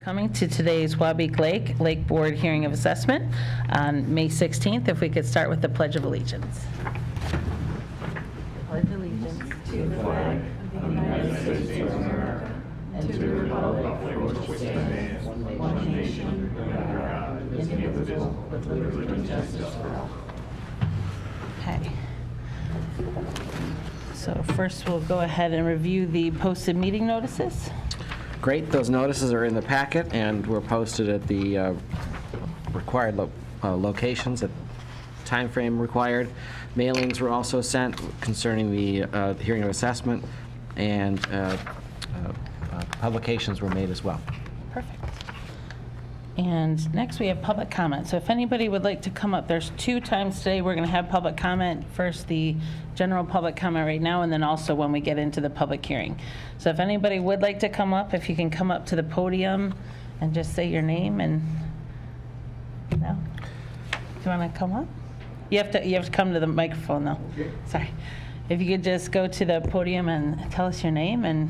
coming to today's Wabeek Lake Board hearing of assessment on May 16th. If we could start with the Pledge of Allegiance. Pledge allegiance to the flag of the United States of America and to the republic for which it stands, one nation, under God, indivisible, with liberty and justice for all. Okay. So first we'll go ahead and review the posted meeting notices. Great. Those notices are in the packet and were posted at the required locations at time frame required. Mailings were also sent concerning the hearing of assessment, and publications were made as well. Perfect. And next we have public comment. So if anybody would like to come up, there's 2 times today we're going to have public comment. First, the general public comment right now, and then also when we get into the public hearing. So if anybody would like to come up, if you can come up to the podium and just say your name and, no? Do you want to come up? You have to come to the microphone though. Okay. Sorry. If you could just go to the podium and tell us your name, and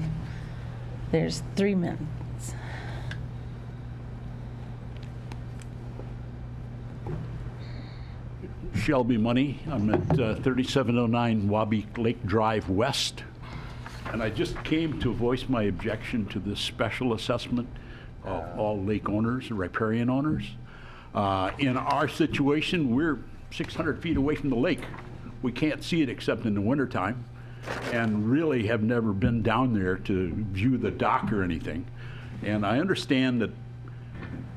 there's 3 minutes. Shelby Money. I'm at 3709 Wabeek Lake Drive West. And I just came to voice my objection to this special assessment of all lake owners and riparian owners. In our situation, we're 600 feet away from the lake. We can't see it except in the wintertime, and really have never been down there to view the dock or anything. And I understand that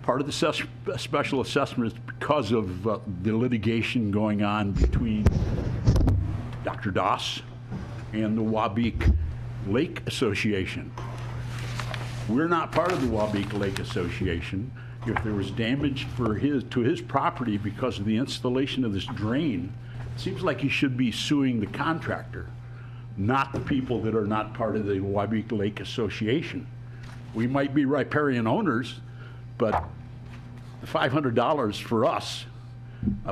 part of the special assessment is because of the litigation going on between Dr. Doss and the Wabeek Lake Association. We're not part of the Wabeek Lake Association. If there was damage to his property because of the installation of this drain, it seems like he should be suing the contractor, not the people that are not part of the Wabeek Lake Association. We might be riparian owners, but $500 for us,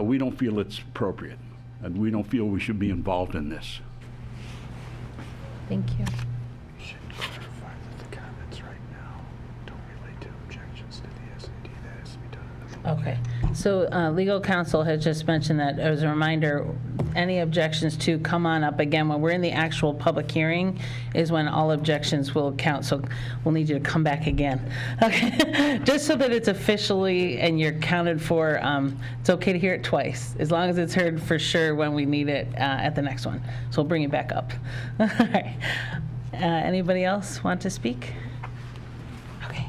we don't feel it's appropriate, and we don't feel we should be involved in this. Thank you. You should clarify that the comments right now don't relate to objections to the SAD. That has to be done in the public. Okay. So legal counsel has just mentioned that as a reminder, any objections to come on up again when we're in the actual public hearing is when all objections will count. So we'll need you to come back again. Okay. Just so that it's officially and you're counted for. It's okay to hear it twice, as long as it's heard for sure when we need it at the next one. So we'll bring it back up. All right. Anybody else want to speak? Okay.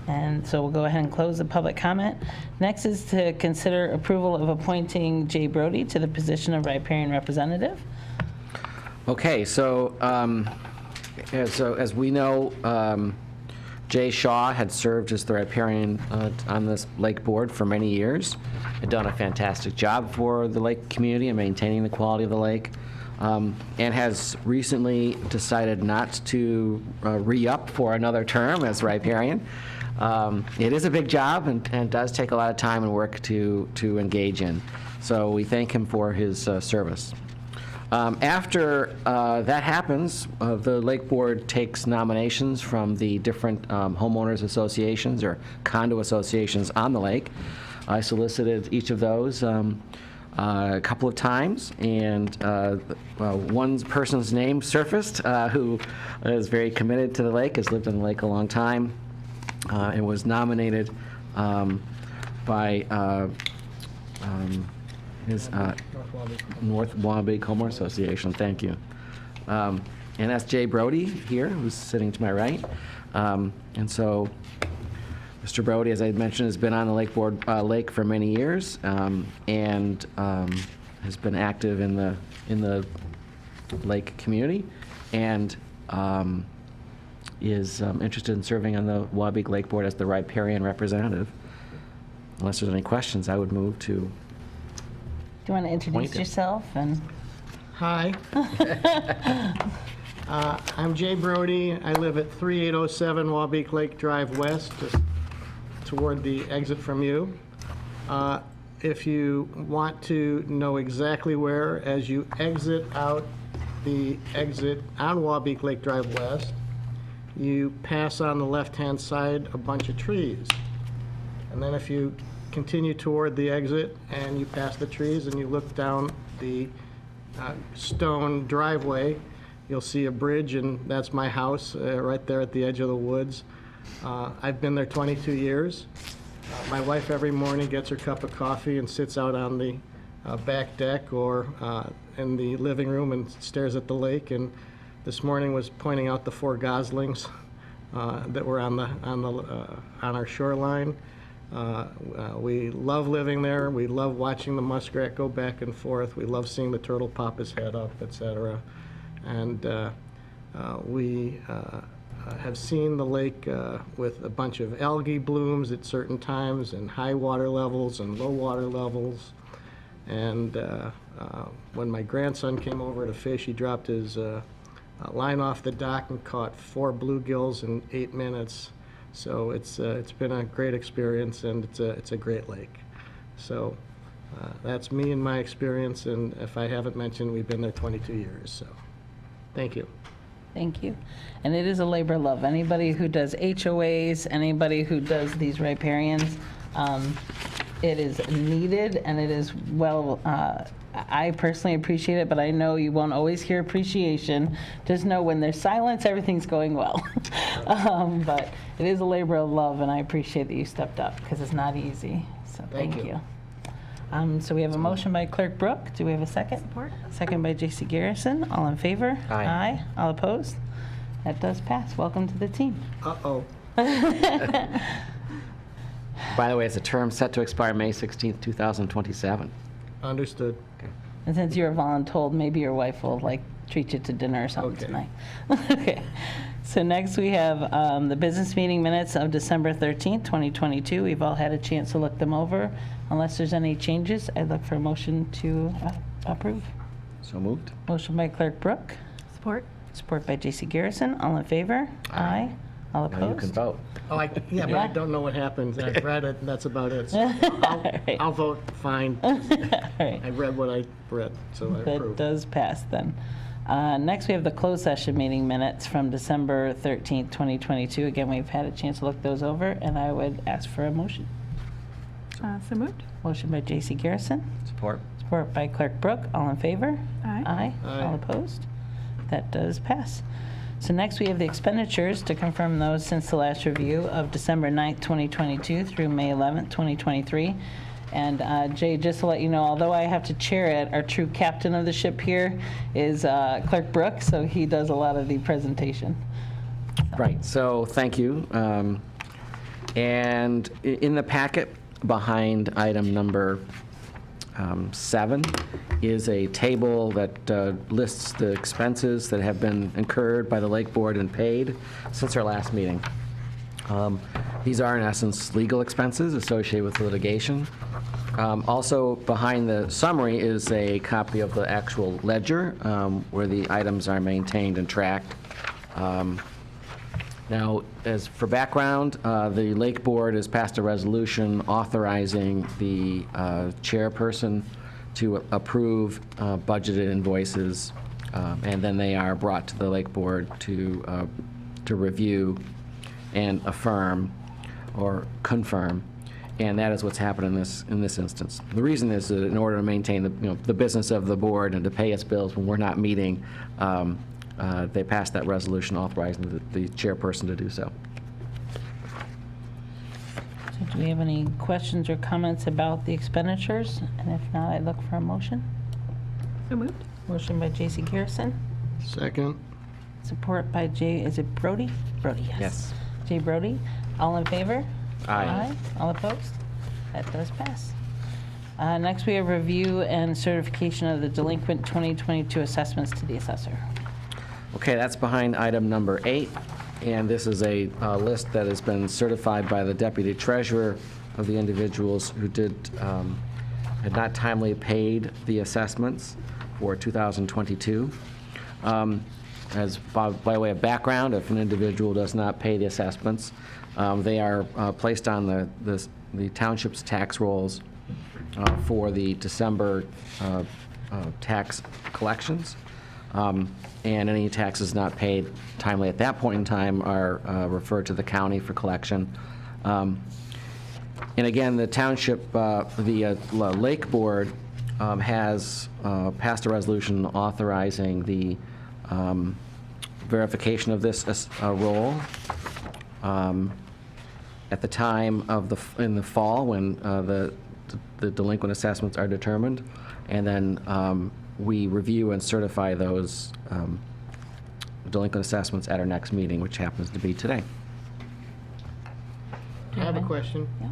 And so we'll go ahead and close the public comment. Next is to consider approval of appointing Jay Brody to the position of riparian representative. Okay, so as we know, Jay Shaw had served as the riparian on this lake board for many years, had done a fantastic job for the lake community and maintaining the quality of the lake, and has recently decided not to re-up for another term as riparian. It is a big job and does take a lot of time and work to engage in. So we thank him for his service. After that happens, the Lake Board takes nominations from the different homeowners associations or condo associations on the lake. I solicited each of those a couple of times, and one person's name surfaced who is very committed to the lake, has lived on the lake a long time, and was nominated by his North Wabeek Homeowner Association. Thank you. And that's Jay Brody here, who's sitting to my right. And so Mr. Brody, as I mentioned, has been on the Lake Board lake for many years, and has been active in the lake community, and is interested in serving on the Wabeek Lake Board as the riparian representative. Unless there's any questions, I would move to. Do you want to introduce yourself? And Hi. I'm Jay Brody. I live at 3807 Wabeek Lake Drive West, just toward the exit from you. If you want to know exactly where, as you exit out the exit on Wabeek Lake Drive West, you pass on the left-hand side a bunch of trees. And then if you continue toward the exit and you pass the trees and you look down the stone driveway, you'll see a bridge, and that's my house right there at the edge of the woods. I've been there 22 years. My wife every morning gets her cup of coffee and sits out on the back deck or in the living room and stares at the lake. And this morning was pointing out the 4 goslings that were on our shoreline. We love living there. We love watching the muskrat go back and forth. We love seeing the turtle pop his head up, etc. And we have seen the lake with a bunch of algae blooms at certain times, and high water levels and low water levels. And when my grandson came over to fish, he dropped his line off the dock and caught 4 bluegills in 8 minutes. So it's been a great experience, and it's a great lake. So that's me and my experience, and if I haven't mentioned, we've been there 22 years. So thank you. Thank you. And it is a labor of love. Anybody who does HOAs, anybody who does these riparians, it is needed, and it is well, I personally appreciate it, but I know you won't always hear appreciation. Just know when there's silence, everything's going well. But it is a labor of love, and I appreciate that you stepped up, because it's not easy. So thank you. So we have a motion by Clerk Brooke. Do we have a second? Support. Second by J.C. Garrison. All in favor? Aye. Aye. All opposed? That does pass. Welcome to the team. Uh-oh. By the way, it's a term set to expire May 16th, 2027. Understood. And since you're voluntold, maybe your wife will treat you to dinner or something Okay. tonight. Okay. So next we have the business meeting minutes of December 13th, 2022. We've all had a chance to look them over. Unless there's any changes, I'd look for a motion to approve. So moved. Motion by Clerk Brooke, Support. support by J.C. Garrison. All in favor? Aye. All Now you can opposed? vote. Oh, yeah, but I don't know what happens. I've read it, and that's about it. So I'll vote fine. All right. I read what I read, so I That approve. does pass then. Next, we have the closed session meeting minutes from December 13th, 2022. Again, we've had a chance to look those over, and I would ask for a motion. So moved. Motion by J.C. Garrison, Support. support by Clerk Brooke. All in favor? Aye. Aye. Aye. All opposed? That does pass. So next, we have the expenditures to confirm those since the last review of December 9th, 2022 through May 11th, 2023. And Jay, just to let you know, although I have to chair it, our true captain of the ship here is Clerk Brooke, so he does a lot of the presentation. Right, so thank you. And in the packet behind item number 7 is a table that lists the expenses that have been incurred by the Lake Board and paid since our last meeting. These are, in essence, legal expenses associated with litigation. Also, behind the summary is a copy of the actual ledger where the items are maintained and tracked. Now, as for background, the Lake Board has passed a resolution authorizing the chairperson to approve budgeted invoices, and then they are brought to the Lake Board to review and affirm or confirm, and that is what's happened in this instance. The reason is that in order to maintain the business of the board and to pay its bills when we're not meeting, they passed that resolution authorizing the chairperson to do so. So do we have any questions or comments about the expenditures? And if not, I'd look for a motion. So moved. Motion by J.C. Garrison, Second. support by is it Brody? Brody, yes. Yes. Jay Brody. All in favor? Aye. All opposed? That does pass. Next, we have review and certification of the delinquent 2022 assessments to the assessor. Okay, that's behind item number 8, and this is a list that has been certified by the deputy treasurer of the individuals who had not timely paid the assessments for 2022. As by way of background, if an individual does not pay the assessments, they are placed on the township's tax rolls for the December tax collections. And any taxes not paid timely at that point in time are referred to the county for collection. And again, the township, the Lake Board has passed a resolution authorizing the verification of this roll at the time of in the fall when the delinquent assessments are determined, and then we review and certify those delinquent assessments at our next meeting, which happens to be today. I have a question. Yeah.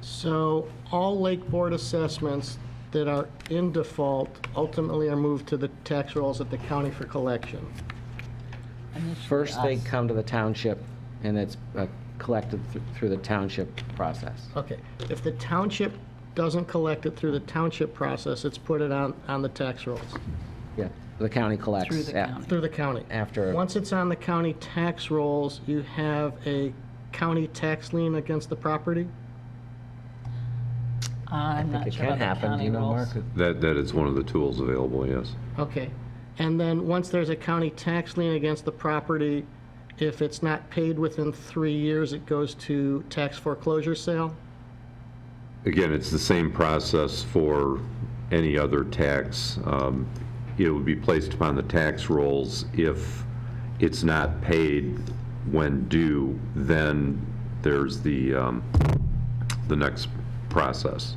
So all Lake Board assessments that are in default ultimately are moved to the tax rolls at the county for collection. Initially First, they us. come to the township, and it's collected through the township process. Okay, if the township doesn't collect it through the township process, it's put it on the tax rolls, Yeah, the county collects. Through the county. through the county. After. Once it's on the county tax rolls, you have a county tax lien against the property? I'm not it sure can about the happen. Do county you know, rules. Mark? That is one of the tools available, yes. Okay. And then once there's a county tax lien against the property, if it's not paid within 3 years, it goes to tax foreclosure sale? Again, it's the same process for any other tax. It would be placed upon the tax rolls. If it's not paid when due, then there's the next process,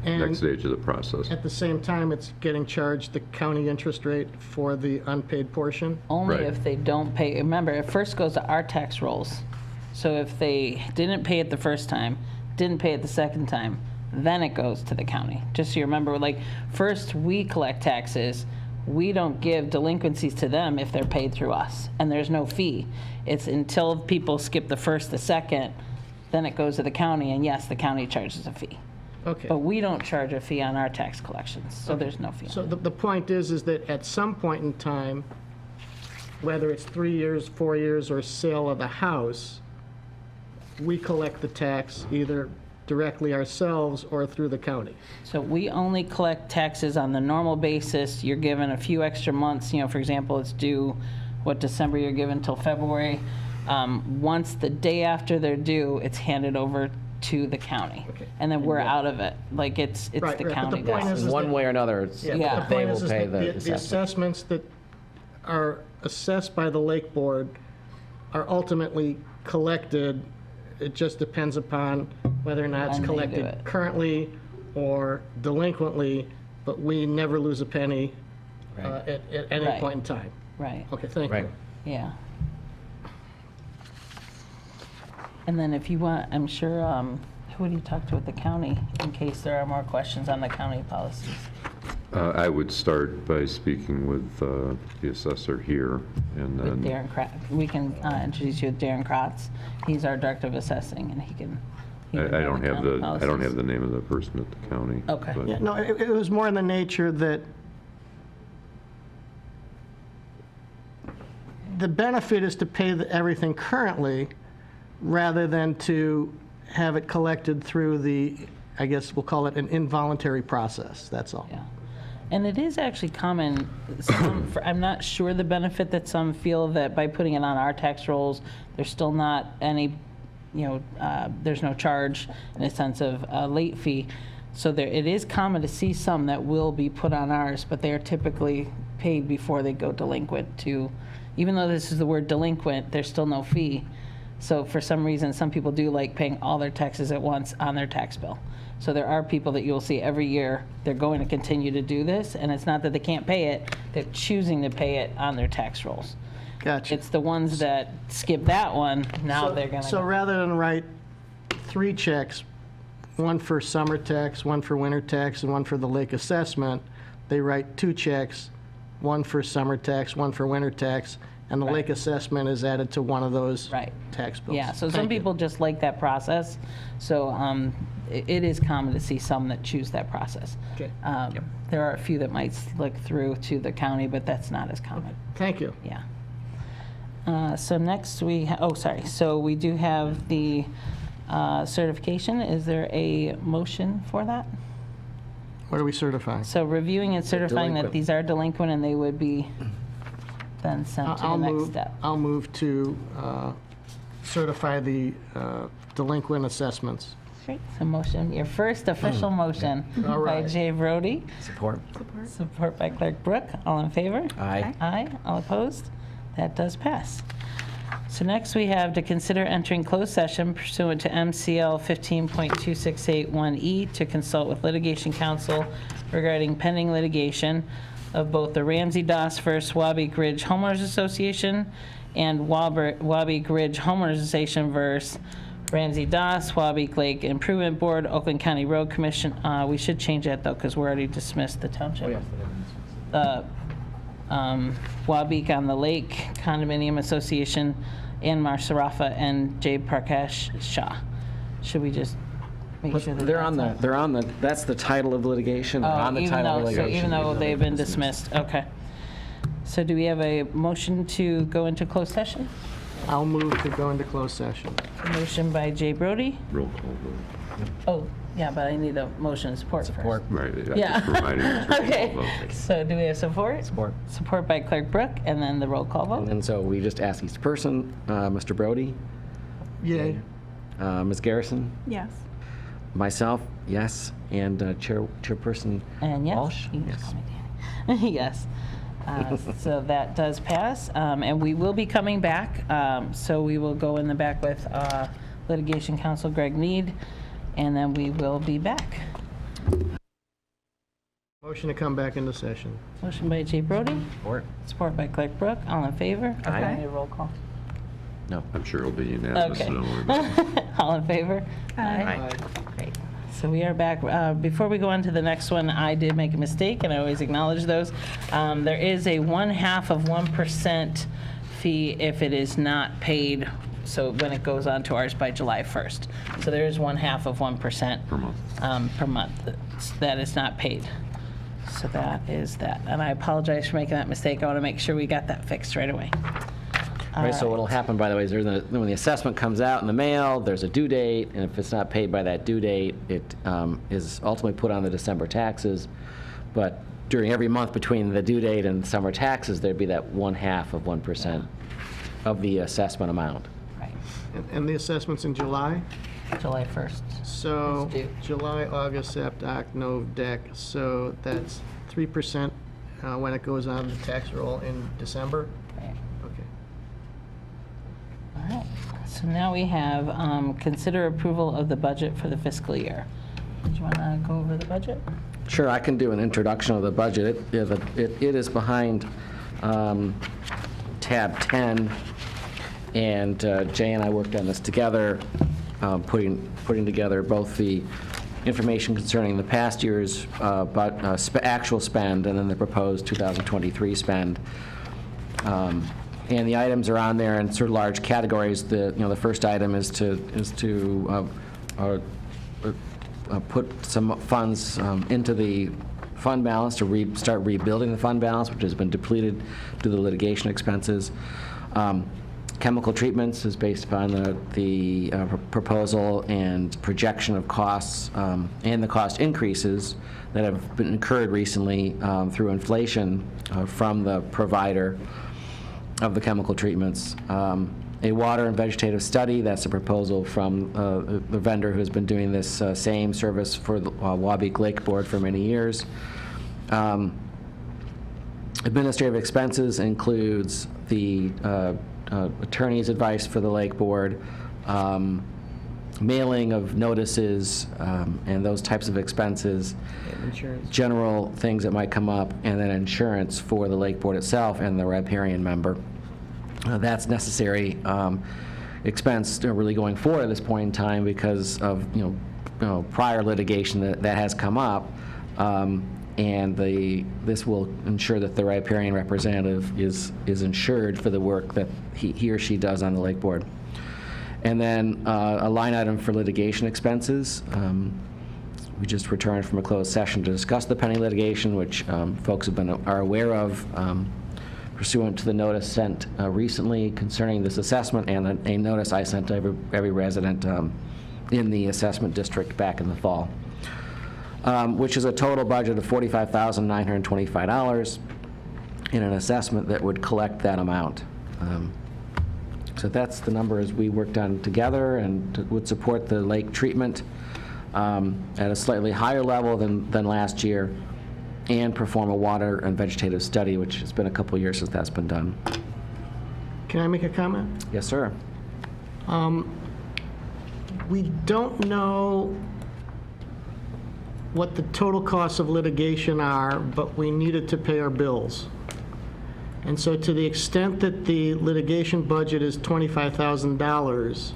next And stage of the process. at the same time, it's getting charged the county interest rate for the unpaid portion? Only Right. if they don't pay. Remember, it first goes to our tax rolls. So if they didn't pay it the first time, didn't pay it the second time, then it goes to the county. Just so you remember, like, first we collect taxes. We don't give delinquencies to them if they're paid through us, and there's no fee. It's until people skip the first, the second, then it goes to the county, and yes, the county charges a fee. Okay. But we don't charge a fee on our tax collections, so there's no fee So on it. the point is that at some point in time, whether it's 3 years, 4 years, or sale of the house, we collect the tax either directly ourselves or through the county. So we only collect taxes on the normal basis. You're given a few extra months, for example, it's due, December, you're given till February. Once the day after they're due, it's handed over to the county. Okay. And then we're out of it. Like, it's Right, the right, but county the point does. is One that- way or another, it's, Yeah, Yeah. the they point will is pay that the the assessment. assessments that are assessed by the Lake Board are ultimately collected. It just depends upon whether or not it's When they do collected it. currently or delinquently, but we never lose a penny at any Right. point in time. Right, Okay, thank Right. you. yeah. And then if you want, I'm sure, who do you talk to at the county in case there are more questions on the county policies? I would start by speaking with the assessor here, and With then, Darren Kratz. We can introduce you with Darren Kratz. He's our director of assessing, and he can. he would I know don't have county the, I don't have policies. the name of the person at the county. Okay. but- Yeah, no, it was more in the nature that the benefit is to pay everything currently rather than to have it collected through the, I guess we'll call it an involuntary process, that's all. Yeah. And it is actually common, I'm not sure the benefit that some feel that by putting it on our tax rolls, there's still not any, there's no charge in a sense of a late fee. So it is common to see some that will be put on ours, but they are typically paid before they go delinquent to, even though this is the word delinquent, there's still no fee. So for some reason, some people do like paying all their taxes at once on their tax bill. So there are people that you'll see every year, they're going to continue to do this, and it's not that they can't pay it, they're choosing to pay it on their tax rolls. Gotcha. It's the ones that skip that one, now they're gonna. So rather than write 3 checks, one for summer tax, one for winter tax, and one for the lake assessment, they write 2 checks, one for summer tax, one for winter tax, and the lake assessment is added to one of those Right. tax bills. Yeah, so some Thank you. people just like that process, so it is common to see some that choose that process. Okay. There are a few that might look through to the county, but that's not as common. Thank you. Yeah. So next so we do have the certification. Is there a motion for that? What are we certifying? So reviewing and certifying that delinquent. these are delinquent and they would be then sent to the I'll next move, step. I'll move to certify the delinquent assessments. Great, so motion, your first official motion All by right. Jay Brody, Support? support by Clerk Brooke. All in favor? Aye. Aye. All opposed? That does pass. So next we have to consider entering closed session pursuant to MCL 15.2681E to consult with litigation counsel regarding pending litigation of both the Ramsey Doss versus Wabeek Ridge Homeowners Association and Wabeek Ridge Homeowners Association versus Ramsey Doss, Wabeek Lake Improvement Board, Oakland County Road Commission. We should change that though, because we're already dismissed the township. Wabeek on the Lake Condominium Association, and Marsarafa and J. Parkash Shah. Should we just make sure that They're on that's the, that's the title of litigation. They're on the even title of though, so litigation. even though they've been dismissed, okay. So do we have a motion to go into closed session? I'll move to go into closed session. A motion by Jay Brody. Roll call vote. Oh, yeah, but I need a motion and support first. Support. Right. I Yeah. just reminded you to roll call Okay, vote. so do we have support? Support. Support by Clerk Brooke, and then the roll call vote. And so we just ask each person, Mr. Brody, Yay. Ms. Garrison, Yes. myself, yes, and Chairperson And yes. Walsh? You can just Yes. call me Danny. Yes. So that does pass, and we will be coming back. So we will go in the back with litigation counsel Greg Mead, and then we will be back. Motion to come back into session. Motion by Jay Brody, Support. support by Clerk Brooke. All in favor? Aye. Okay, need a roll call. No. I'm sure it'll be unanimous, Okay. so don't worry about it. All in favor? Aye. Great. So we are back. Before we go on to the next one, I did make a mistake, and I always acknowledge those. There is a 1/2 of 1% fee if it is not paid, so when it goes on to ours by July 1st. So there is 1/2 of 1% Per month. per month that is not paid. So that is that. And I apologize for making that mistake. I want to make sure we got that fixed right away. Right, so what'll happen, by the way, is when the assessment comes out in the mail, there's a due date, and if it's not paid by that due date, it is ultimately put on the December taxes. But during every month between the due date and summer taxes, there'd be that 1/2 of 1% of the assessment amount. Right. And the assessment's in July? July 1st. So It's due. July, August, Sept, Nov, Dec, so that's 3% when it goes on the tax roll in December? Right. Okay. All right, so now we have consider approval of the budget for the fiscal year. Do you want to go over the budget? Sure, I can do an introduction of the budget. It is behind tab 10, and Jay and I worked on this together, putting together both the information concerning the past year's actual spend and then the proposed 2023 spend. And the items are on there in sort of large categories. The first item is to put some funds into the fund balance to start rebuilding the fund balance, which has been depleted due to the litigation expenses. Chemical treatments is based upon the proposal and projection of costs and the cost increases that have been incurred recently through inflation from the provider of the chemical treatments. A water and vegetative study, that's a proposal from the vendor who's been doing this same service for the Wabeek Lake Board for many years. Administrative expenses includes the attorney's advice for the Lake Board, mailing of notices, and those types of expenses, Insurance. general things that might come up, and then insurance for the Lake Board itself and the riparian member. That's necessary expense really going forward at this point in time because of prior litigation that has come up, and this will ensure that the riparian representative is insured for the work that he or she does on the Lake Board. And then a line item for litigation expenses. We just returned from a closed session to discuss the pending litigation, which folks are aware of pursuant to the notice sent recently concerning this assessment and a notice I sent to every resident in the assessment district back in the fall. which is a total budget of $45,925 in an assessment that would collect that amount. So that's the numbers we worked on together and would support the lake treatment at a slightly higher level than last year, and perform a water and vegetative study, which has been a couple years since that's been done. Can I make a comment? Yes, sir. We don't know what the total costs of litigation are, but we needed to pay our bills. And so to the extent that the litigation budget is $25,000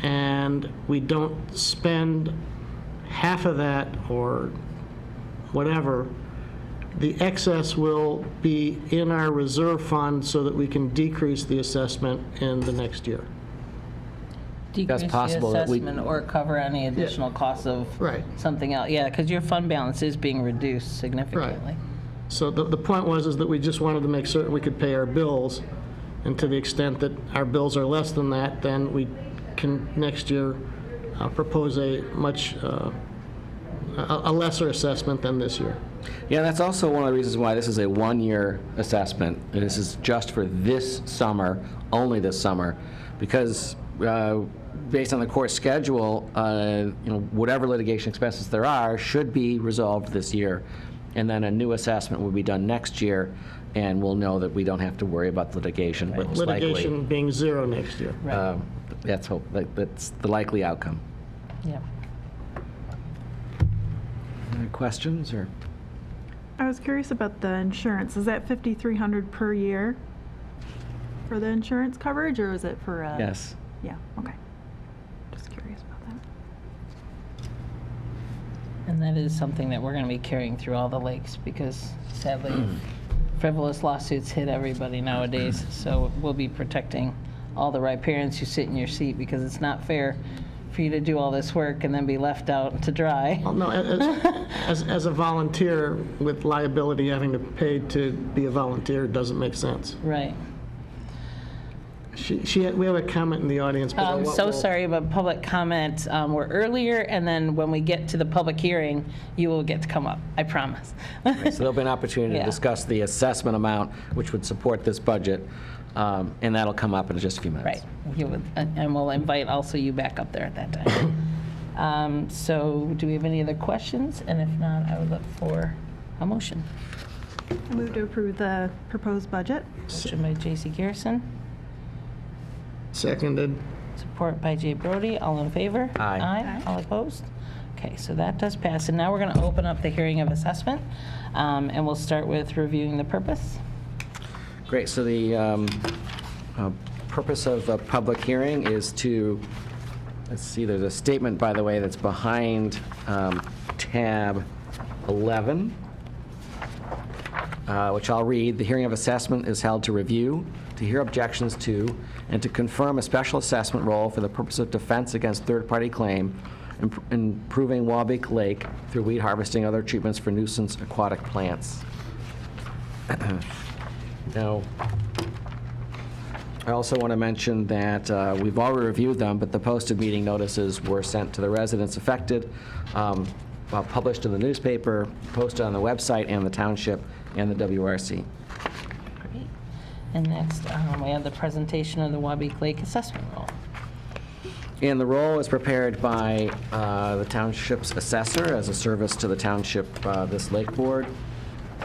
and we don't spend half of that or whatever, the excess will be in our reserve fund so that we can decrease the assessment in the next year. Decrease the possible that we- assessment or cover any additional costs of Right. something else. Yeah, because your fund balance is being reduced significantly. So the point was that we just wanted to make certain we could pay our bills, and to the extent that our bills are less than that, then we can next year propose a much, a lesser assessment than this year. Yeah, that's also one of the reasons why this is a one-year assessment. This is just for this summer, only this summer, because based on the court schedule, whatever litigation expenses there are should be resolved this year. And then a new assessment will be done next year, and we'll know that we don't have to worry about litigation, but most likely. Litigation being zero next year. That's the likely outcome. Yeah. Any questions, or? I was curious about the insurance. Is that $5,300 per year for the insurance coverage, or is it for? Yes. Yeah. Okay. Just curious about that. And that is something that we're going to be carrying through all the lakes because sadly, frivolous lawsuits hit everybody nowadays. So we'll be protecting all the riparians who sit in your seat because it's not fair for you to do all this work and then be left out to dry. Well, no, as a volunteer with liability having to pay to be a volunteer doesn't make sense. Right. We have a comment in the audience. but I'm we'll- so we'll- sorry about public comment. We're earlier, and then when we get to the public hearing, you will get to come up, I promise. So there'll be an opportunity to Yeah. discuss the assessment amount, which would support this budget, and that'll come up in just a few minutes. Right. And we'll invite also you back up there at that time. So do we have any other questions? And if not, I would look for a motion. I move to approve the proposed budget. Motion by J.C. Garrison, Seconded. support by Jay Brody. All in favor? Aye. Aye. All opposed? Okay, so that does pass. And now we're going to open up the hearing of assessment, and we'll start with reviewing the purpose. Great, so the purpose of the public hearing is to, let's see, there's a statement, by the way, that's behind tab 11, which I'll read. The hearing of assessment is held to review, to hear objections to, and to confirm a special assessment role for the purpose of defense against third-party claim, improving Wabeek Lake through weed harvesting, other treatments for nuisance aquatic plants. Now, I also want to mention that we've already reviewed them, but the posted meeting notices were sent to the residents affected, published in the newspaper, posted on the website and the township and the WRC. Great. And next, we have the presentation of the Wabeek Lake Assessment Role. And the roll is prepared by the township's assessor as a service to the township, this lake board,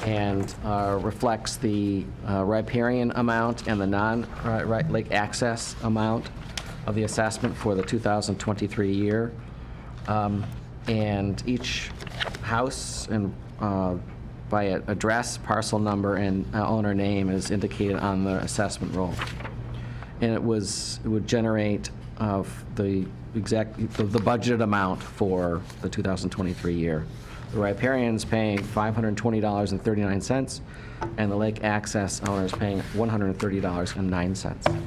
and reflects the riparian amount and the non-lake access amount of the assessment for the 2023 year. And each house and by address, parcel number, and owner name is indicated on the assessment roll. And it would generate the budgeted amount for the 2023 year. The riparian's paying $520.39, and the lake access owner is paying $130.09.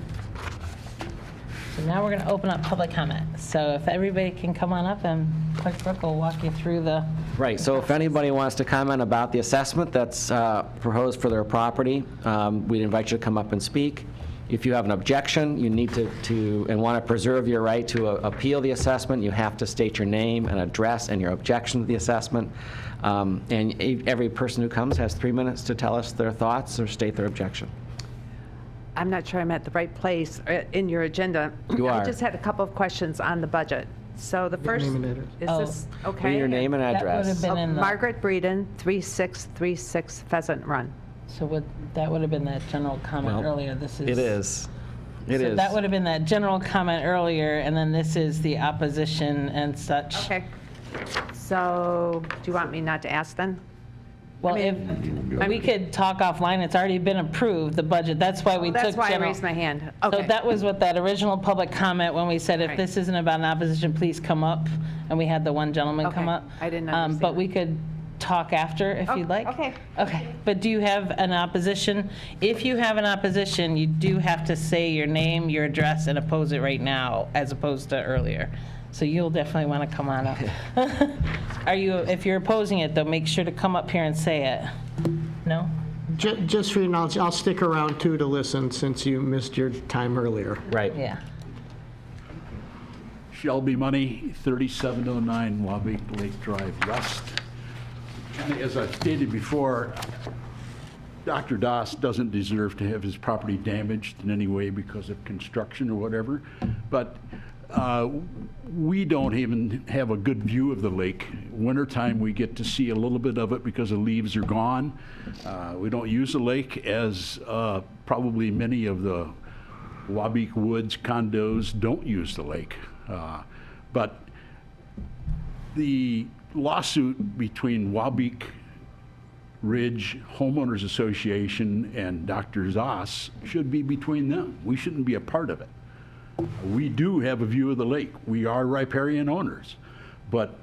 So now we're going to open up public comment. So if everybody can come on up, and Clerk Brooke will walk you through the... Right, so if anybody wants to comment about the assessment that's proposed for their property, we'd invite you to come up and speak. If you have an objection, you need to and want to preserve your right to appeal the assessment, you have to state your name and address and your objection to the assessment. And every person who comes has 3 minutes to tell us their thoughts or state their objection. I'm not sure I'm at the right place in your agenda. You are. I just had a couple of questions on the budget. So the first, name and address. is Oh. this Give okay? me your name and That would have address. been in the, Margaret Breeden, 3636 Pheasant Run. so that would have been that general comment Well, earlier. This is. It is. It So is. that would have been that general comment earlier, and then this is the opposition and such. Okay. So do you want me not to ask then? Well, if, we could talk offline, it's already been approved, the budget, that's why we took That's why I general. raised my hand. So Okay. that was what that original public comment, when we said, if Right. this isn't about an opposition, please come up, and we had the one gentleman come Okay. up. I didn't But understand. we could talk after, if you'd like. Okay. Okay, but do you have an opposition? If you have an opposition, you do have to say your name, your address, and oppose it right now, as opposed to earlier. So you'll definitely want to come on up. If you're opposing it, though, make sure to come up here and say it. No? Just for your knowledge, I'll stick around too to listen since you missed your time earlier. Right. Yeah. Shelby Money, 3709 Wabeek Lake Drive West. And as I've stated before, Dr. Das doesn't deserve to have his property damaged in any way because of construction or whatever, but we don't even have a good view of the lake. Wintertime, we get to see a little bit of it because the leaves are gone. We don't use the lake as probably many of the Wabeek Woods condos don't use the lake. But the lawsuit between Wabeek Ridge Homeowners Association and Dr. Zoss should be between them. We shouldn't be a part of it. We do have a view of the lake. We are riparian owners, but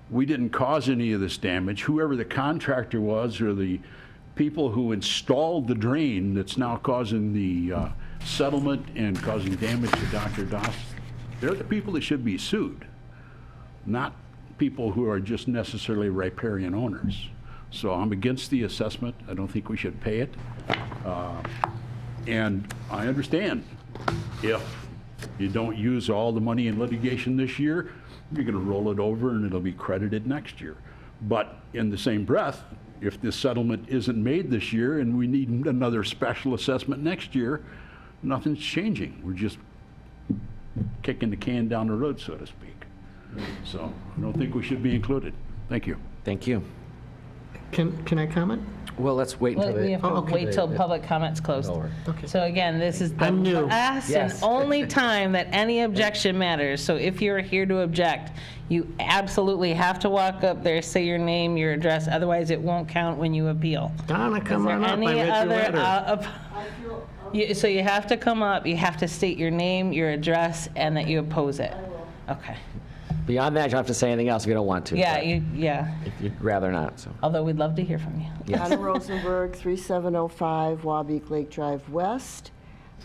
we didn't cause any of this damage. Whoever the contractor was or the people who installed the drain that's now causing the settlement and causing damage to Dr. Das, they're the people that should be sued, not people who are just necessarily riparian owners. So I'm against the assessment. I don't think we should pay it. And I understand if you don't use all the money in litigation this year, you're going to roll it over and it'll be credited next year. But in the same breath, if this settlement isn't made this year and we need another special assessment next year, nothing's changing. We're just kicking the can down the road, so to speak. So I don't think we should be included. Thank you. Thank you. Can I comment? Well, let's wait until We have to okay. wait till public comment's closed. Okay. So again, this is the I'm new. last and Yes. only time that any objection matters. So if you're here to object, you absolutely have to walk up there, say your name, your address, otherwise it won't count when you appeal. Donna, Is come there on up. I any read your other, letter. so you have to come up, you have to state your name, your address, and that you oppose it. Okay. Beyond that, you don't have to say anything else if you don't want to. Yeah, but yeah. if you'd rather not, so. Although we'd love to hear from you. Anna Rosenberg, 3705 Wabeek Lake Drive West.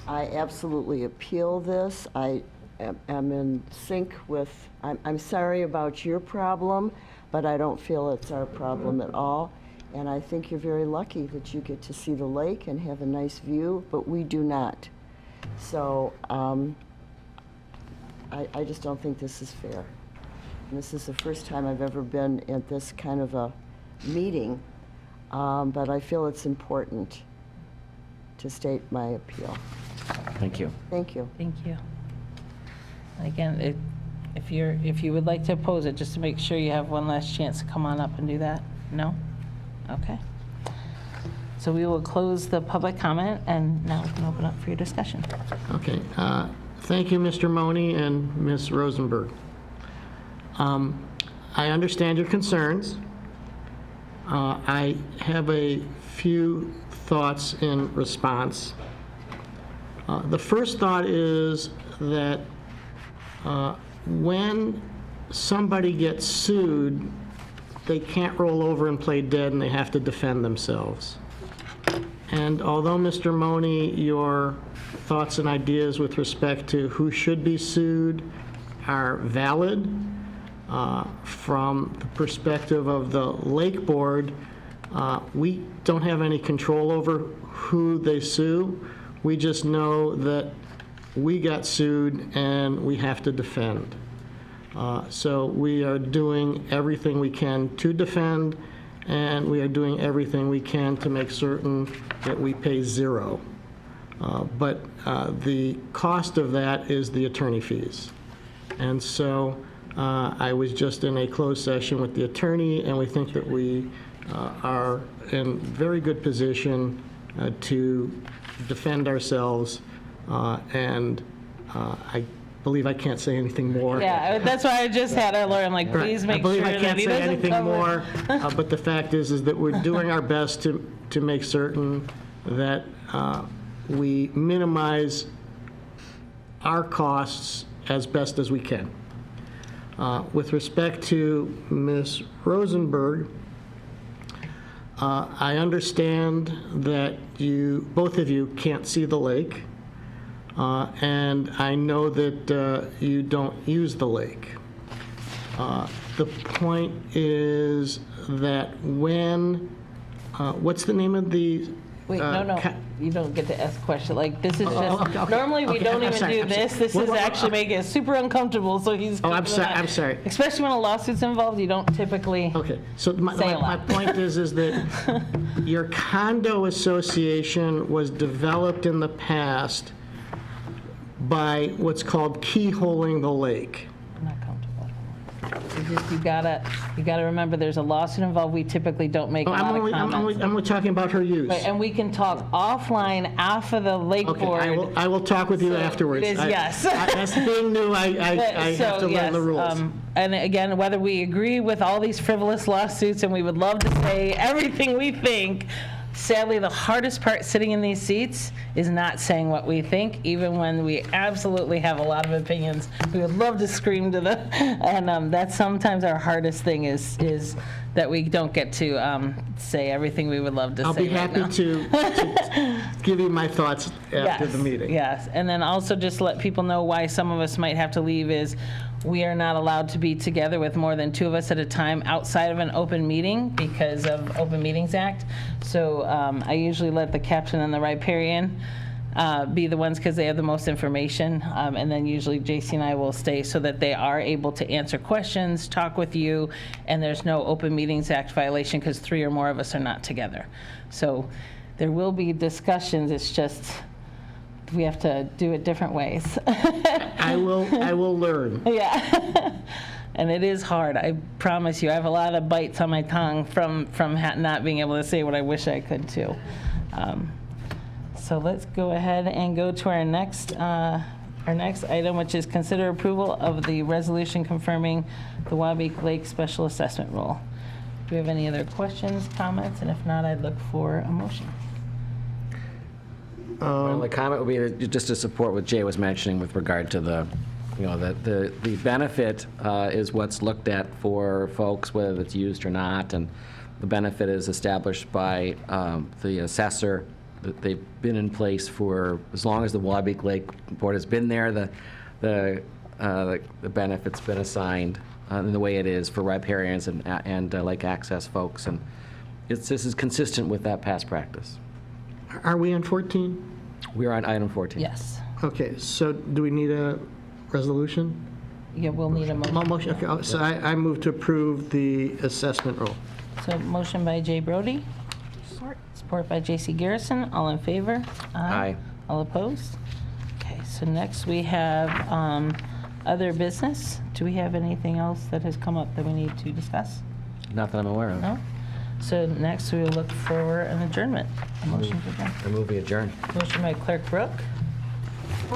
I absolutely appeal this. I am in sync with, I'm sorry about your problem, but I don't feel it's our problem at all. And I think you're very lucky that you get to see the lake and have a nice view, but we do not. So I just don't think this is fair. And this is the first time I've ever been at this kind of a meeting, but I feel it's important to state my appeal. Thank you. Thank you. Thank you. And again, if you would like to oppose it, just to make sure you have one last chance to come on up and do that. No? Okay. So we will close the public comment, and now we can open up for your discussion. Okay. Thank you, Mr. Money and Ms. Rosenberg. I understand your concerns. I have a few thoughts in response. The first thought is that when somebody gets sued, they can't roll over and play dead, and they have to defend themselves. And although, Mr. Money, your thoughts and ideas with respect to who should be sued are valid, from the perspective of the Lake Board, we don't have any control over who they sue. We just know that we got sued and we have to defend. So we are doing everything we can to defend, and we are doing everything we can to make certain that we pay zero. But the cost of that is the attorney fees. And so I was just in a closed session with the attorney, and we think that we are in very good position to defend ourselves, and I believe I can't say anything more. Yeah, that's why I just had our lawyer, I'm like, please make sure I believe I that can't he say doesn't anything cover. more, but the fact is that we're doing our best to make certain that we minimize our costs as best as we can. With respect to Ms. Rosenberg, I understand that both of you can't see the lake, and I know that you don't use the lake. The point is that what's the name of the? Wait, no, you don't get to ask questions. Like, this is just, okay, normally we okay, don't I'm even sorry, do I'm sorry. this. This What- is what- actually making it super uncomfortable, so he's. Oh, I'm keeping sorry, that. I'm sorry. Especially when a lawsuit's involved, you don't typically. Okay, so my Say a my lot. point is that your condo association was developed in the past by what's called keyholing the lake. I'm not comfortable. You gotta remember, there's a lawsuit involved. We typically don't make a lot of comments. I'm only talking about her use. Right, and we can talk offline off of the lake Okay, board. I will talk with you So afterwards. it is yes. As being new, I have So, to learn yes, the rules. And again, whether we agree with all these frivolous lawsuits, and we would love to say everything we think, sadly, the hardest part sitting in these seats is not saying what we think, even when we absolutely have a lot of opinions. We would love to scream to them, and that's sometimes our hardest thing is that we don't get to say everything we would love to I'll say be right happy now. to give you my thoughts after the meeting. Yes, and then also just let people know why some of us might have to leave is we are not allowed to be together with more than two of us at a time outside of an open meeting because of Open Meetings Act. So I usually let the captain and the riparian be the ones because they have the most information. And then usually JC and I will stay so that they are able to answer questions, talk with you, and there's no Open Meetings Act violation because 3 or more of us are not together. So there will be discussions, it's just we have to do it different ways. I will learn. Yeah. And it is hard, I promise you. I have a lot of bites on my tongue from not being able to say what I wish I could too. So let's go ahead and go to our next item, which is consider approval of the resolution confirming the Wabeek Lake Special Assessment Rule. Do we have any other questions, comments? And if not, I'd look for a motion. My only comment would be just to support what Jay was mentioning with regard to the benefit is what's looked at for folks, whether it's used or not, and the benefit is established by the assessor. They've been in place for as long as the Wabeek Lake Board has been there. The benefit's been assigned in the way it is for riparians and lake access folks, and this is consistent with that past practice. Are we on 14? We are on item 14. Yes. Okay, so do we need a resolution? Yeah, we'll need a motion. Motion, okay, so I move to approve the assessment rule. So motion by Jay Brody. Support by J.C. Garrison. All in favor? Aye. All opposed? Okay, so next we have other business. Do we have anything else that has come up that we need to discuss? Not that I'm aware of. No? So next we will look for an adjournment. A motion to adjourn. I move we adjourn. Motion by Clerk Brooke.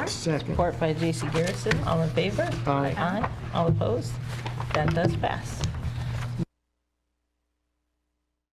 Second. Support by J.C. Garrison. All in favor? Aye. Aye. All opposed? That does pass.